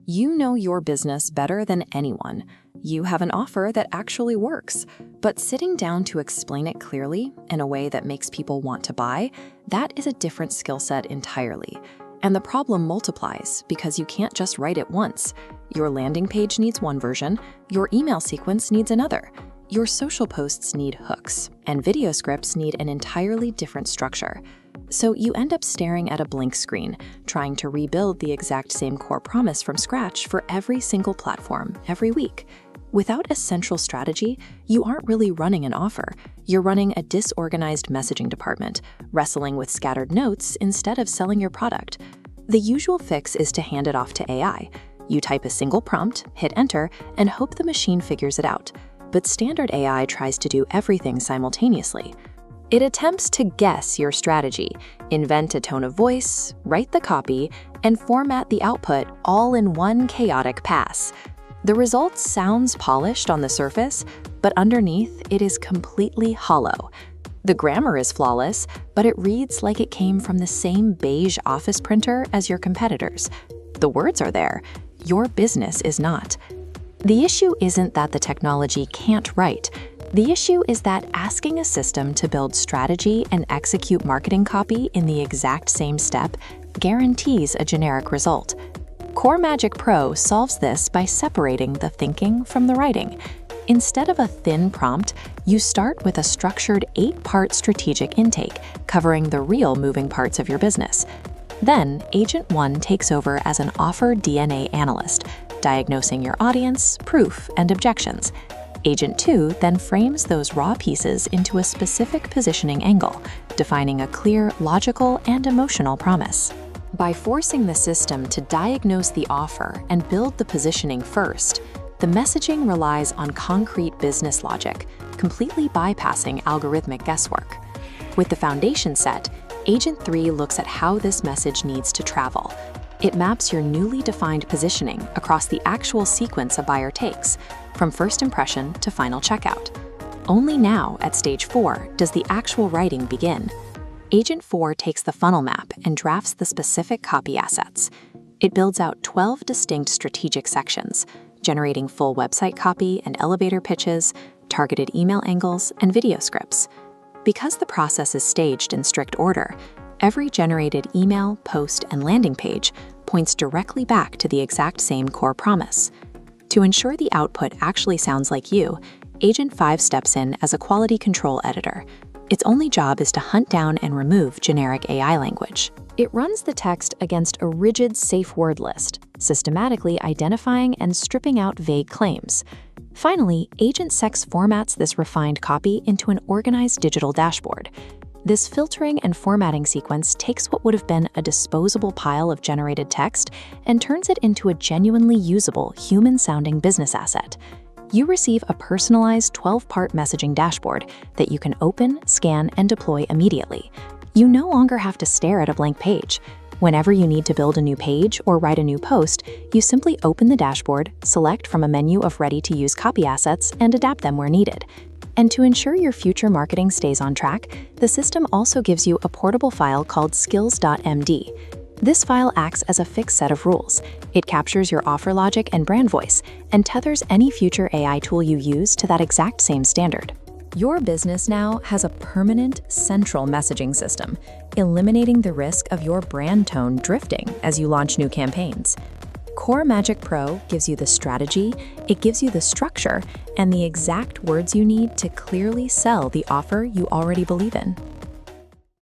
You know your business better than anyone. You have an offer that actually works, but sitting down to explain it clearly in a way that makes people want to buy, that is a different skill set entirely. And the problem multiplies because you can't just write it once. Your landing page needs one version, your email sequence needs another. Your social posts need hooks, and video scripts need an entirely different structure. So you end up staring at a blank screen, trying to rebuild the exact same core promise from scratch for every single platform, every week. Without a central strategy, you aren't really running an offer. You're running a disorganized messaging department, wrestling with scattered notes instead of selling your product. The usual fix is to hand it off to AI. You type a single prompt, hit enter, and hope the machine figures it out. But standard AI tries to do everything simultaneously. It attempts to guess your strategy, invent a tone of voice, write the copy, and format the output all in one chaotic pass. The result sounds polished on the surface, but underneath it is completely hollow. The grammar is flawless, but it reads like it came from the same beige office printer as your competitors. The words are there, your business is not. The issue isn't that the technology can't write. The issue is that asking a system to build strategy and execute marketing copy in the exact same step guarantees a generic result. COREMAGIC Pro solves this by separating the thinking from the writing. Instead of a thin prompt, you start with a structured 8-part strategic intake covering the real moving parts of your business. Then, Agent 1 takes over as an offer DNA analyst, diagnosing your audience, proof, and objections. Agent 2 then frames those raw pieces into a specific positioning angle, defining a clear, logical, and emotional promise. By forcing the system to diagnose the offer and build the positioning first, the messaging relies on concrete business logic, completely bypassing algorithmic guesswork. With the foundation set, Agent 3 looks at how this message needs to travel. It maps your newly defined positioning across the actual sequence a buyer takes, from first impression to final checkout. Only now, at stage 4, does the actual writing begin. Agent 4 takes the funnel map and drafts the specific copy assets. It builds out 12 distinct strategic sections, generating full website copy and elevator pitches, targeted email angles, and video scripts. Because the process is staged in strict order, every generated email, post, and landing page points directly back to the exact same core promise. To ensure the output actually sounds like you, Agent 5 steps in as a quality control editor. Its only job is to hunt down and remove generic AI language. It runs the text against a rigid safe word list, systematically identifying and stripping out vague claims. Finally, Agent 6 formats this refined copy into an organized digital dashboard. This filtering and formatting sequence takes what would have been a disposable pile of generated text and turns it into a genuinely usable, human-sounding business asset. You receive a personalized 12-part messaging dashboard that you can open, scan, and deploy immediately. You no longer have to stare at a blank page. Whenever you need to build a new page or write a new post, you simply open the dashboard, select from a menu of ready-to-use copy assets, and adapt them where needed. And to ensure your future marketing stays on track, the system also gives you a portable file called skills.md. This file acts as a fixed set of rules. It captures your offer logic and brand voice, and tethers any future AI tool you use to that exact same standard. Your business now has a permanent, central messaging system, eliminating the risk of your brand tone drifting as you launch new campaigns. COREMAGIC Pro gives you the strategy, it gives you the structure, and the exact words you need to clearly sell the offer you already believe in.